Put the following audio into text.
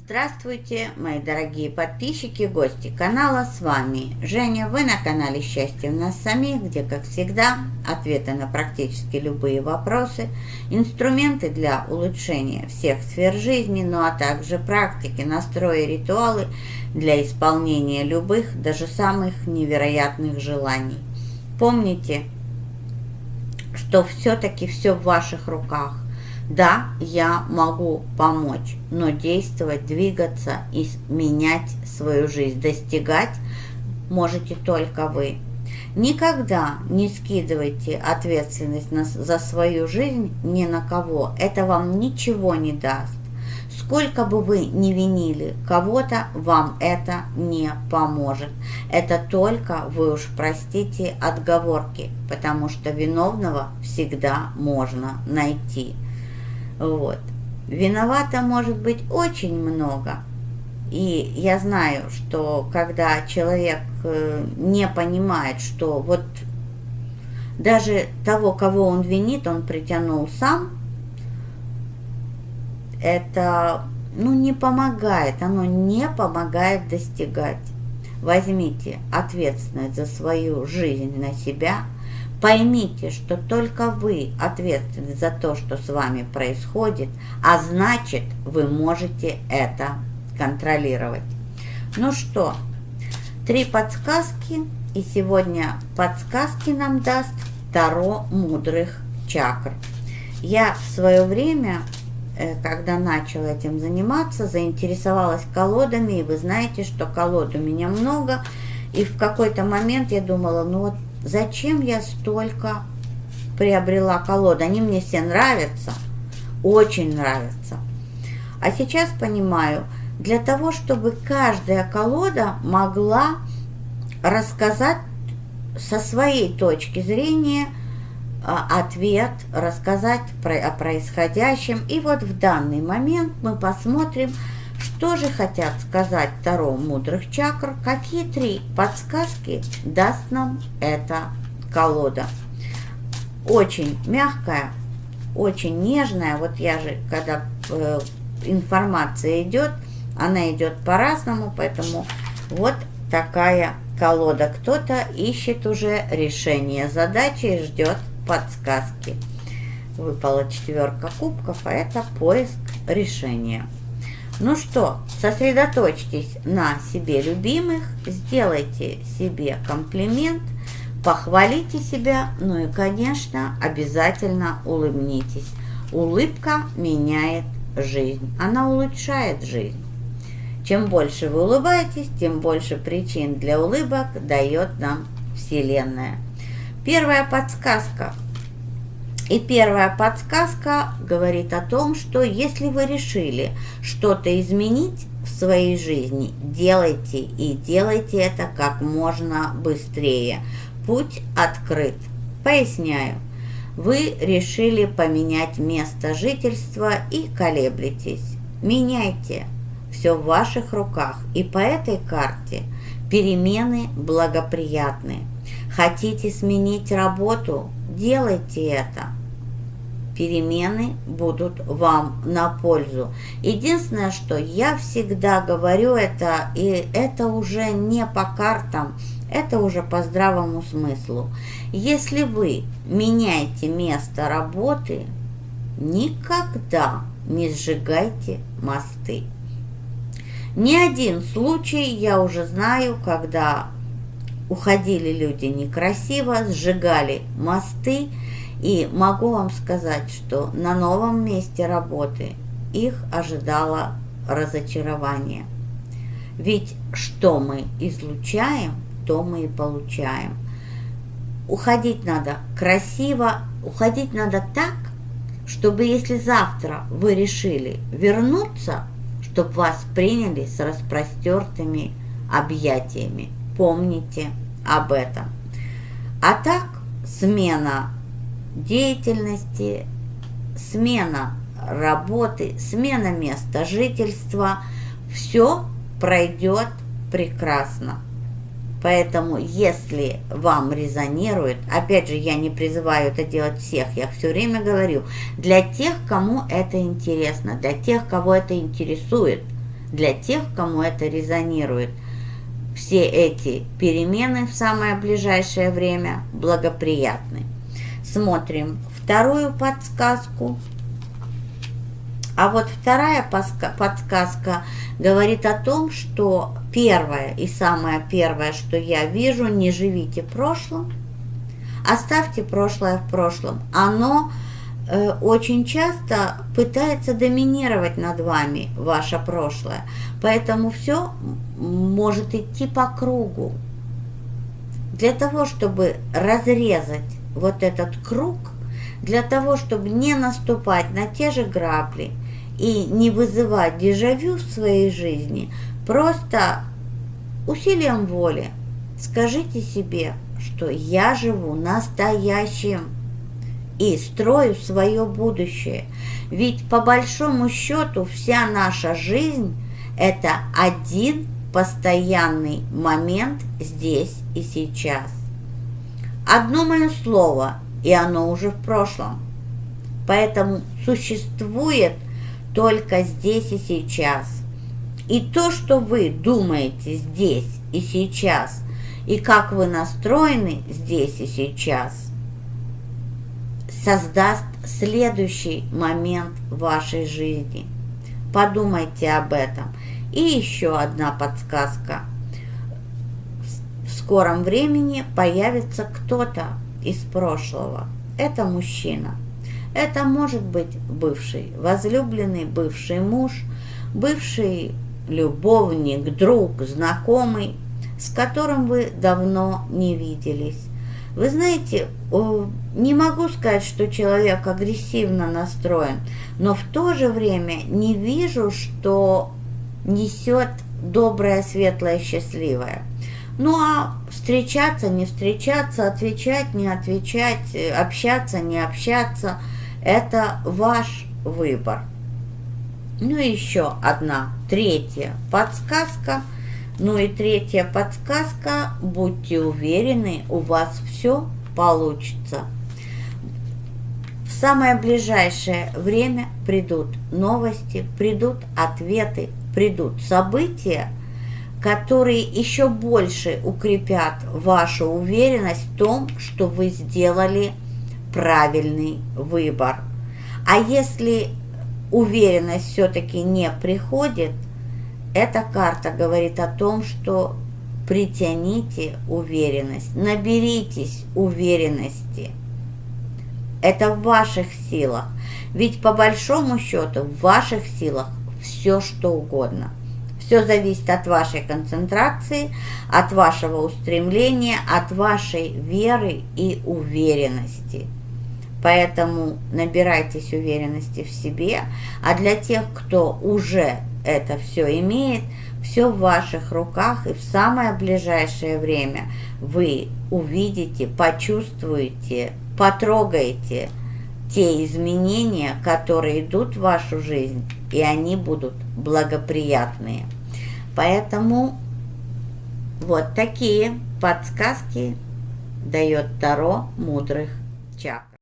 Здравствуйте, мои дорогие подписчики, гости канала, с вами Женя, вы на канале «Счастье в нас самих», где, как всегда, ответы на практически любые вопросы, инструменты для улучшения всех сфер жизни, ну а также практики, настрои, ритуалы для исполнения любых, даже самых невероятных желаний. Помните, что все-таки все в ваших руках. Да, я могу помочь, но действовать, двигаться и менять свою жизнь, достигать можете только вы. Никогда не скидывайте ответственность за свою жизнь ни на кого. Это вам ничего не даст. Сколько бы вы ни винили кого-то, вам это не поможет. Это только, вы уж простите, отговорки, потому что виновного всегда можно найти. Вот. Виновато может быть очень много. И я знаю, что когда человек не понимает, что вот даже того, кого он винит, он притянул сам, это не помогает, оно не помогает достигать. Возьмите ответственность за свою жизнь на себя. Поймите, что только вы ответственны за то, что с вами происходит, а значит, вы можете это контролировать. Ну что, 3 подсказки, и сегодня подсказки нам даст Таро мудрых чакр. Я в свое время, когда начала этим заниматься, заинтересовалась колодами, и вы знаете, что колод у меня много, и в какой-то момент я думала, зачем я столько приобрела колод? Они мне все нравятся, очень нравятся. А сейчас понимаю, для того, чтобы каждая колода могла рассказать со своей точки зрения ответ, рассказать о происходящем. И вот в данный момент мы посмотрим, что же хотят сказать Таро мудрых чакр, какие 3 подсказки даст нам эта колода. Очень мягкая, очень нежная. Вот я же, когда информация идет, она идет по-разному, поэтому вот такая колода. Кто-то ищет уже решение задачи и ждет подсказки. Выпала 4 кубков, а это поиск решения. Ну что, сосредоточьтесь на себе любимых, сделайте себе комплимент, похвалите себя, ну и, конечно, обязательно улыбнитесь. Улыбка меняет жизнь, она улучшает жизнь. Чем больше вы улыбаетесь, тем больше причин для улыбок дает нам Вселенная. Первая подсказка. И первая подсказка говорит о том, что если вы решили что-то изменить в своей жизни, делайте и делайте это как можно быстрее. Путь открыт. Поясняю. Вы решили поменять место жительства и колеблетесь. Меняйте. Все в ваших руках. И по этой карте перемены благоприятны. Хотите сменить работу? Делайте это. Перемены будут вам на пользу. Единственное, что я всегда говорю, и это уже не по картам, это уже по здравому смыслу. Если вы меняете место работы, никогда не сжигайте мосты. Ни один случай я уже знаю, когда уходили люди некрасиво, сжигали мосты, и могу вам сказать, что на новом месте работы их ожидало разочарование. Ведь что мы излучаем, то мы и получаем. Уходить надо красиво, уходить надо так, чтобы если завтра вы решили вернуться, чтобы вас приняли с распростертыми объятиями. Помните об этом. А так, смена деятельности, смена работы, смена места жительства, все пройдет прекрасно. Поэтому, если вам резонирует, опять же, я не призываю это делать всех, я все время говорю, для тех, кому это интересно, для тех, кого это интересует, для тех, кому это резонирует. Все эти перемены в самое ближайшее время благоприятны. Смотрим вторую подсказку. А вот вторая подсказка говорит о том, что первое и самое первое, что я вижу: не живите прошлым, оставьте прошлое в прошлом. Оно очень часто пытается доминировать над вами, ваше прошлое. Поэтому все может идти по кругу. Для того, чтобы разрезать вот этот круг, для того, чтобы не наступать на те же грабли и не вызывать дежавю в своей жизни, просто усилием воли скажите себе, что я живу настоящим и строю свое будущее. Ведь по большому счету вся наша жизнь – это один постоянный момент здесь и сейчас. Одно мое слово, и оно уже в прошлом. Поэтому существует только здесь и сейчас. И то, что вы думаете здесь и сейчас, и как вы настроены здесь и сейчас, создаст следующий момент вашей жизни. Подумайте об этом. И еще одна подсказка. В скором времени появится кто-то из прошлого. Это мужчина. Это может быть бывший возлюбленный, бывший муж, бывший любовник, друг, знакомый, с которым вы давно не виделись. Вы знаете, не могу сказать, что человек агрессивно настроен, но в то же время не вижу, что несет доброе, светлое, счастливое. Ну а встречаться, не встречаться, отвечать, не отвечать, общаться, не общаться – это ваш выбор. Ну и еще одна, третья подсказка. Ну и третья подсказка: будьте уверены, у вас все получится. В самое ближайшее время придут новости, придут ответы, придут события, которые еще больше укрепят вашу уверенность в том, что вы сделали правильный выбор. А если уверенность все-таки не приходит, эта карта говорит о том, что притяните уверенность, наберитесь уверенности. Это в ваших силах. Ведь по большому счету в ваших силах все, что угодно. Все зависит от вашей концентрации, от вашего устремления, от вашей веры и уверенности. Поэтому набирайтесь уверенности в себе. А для тех, кто уже это все имеет, все в ваших руках, и в самое ближайшее время вы увидите, почувствуете, потрогаете те изменения, которые идут в вашу жизнь, и они будут благоприятные. Поэтому вот такие подсказки дает Таро мудрых чакр.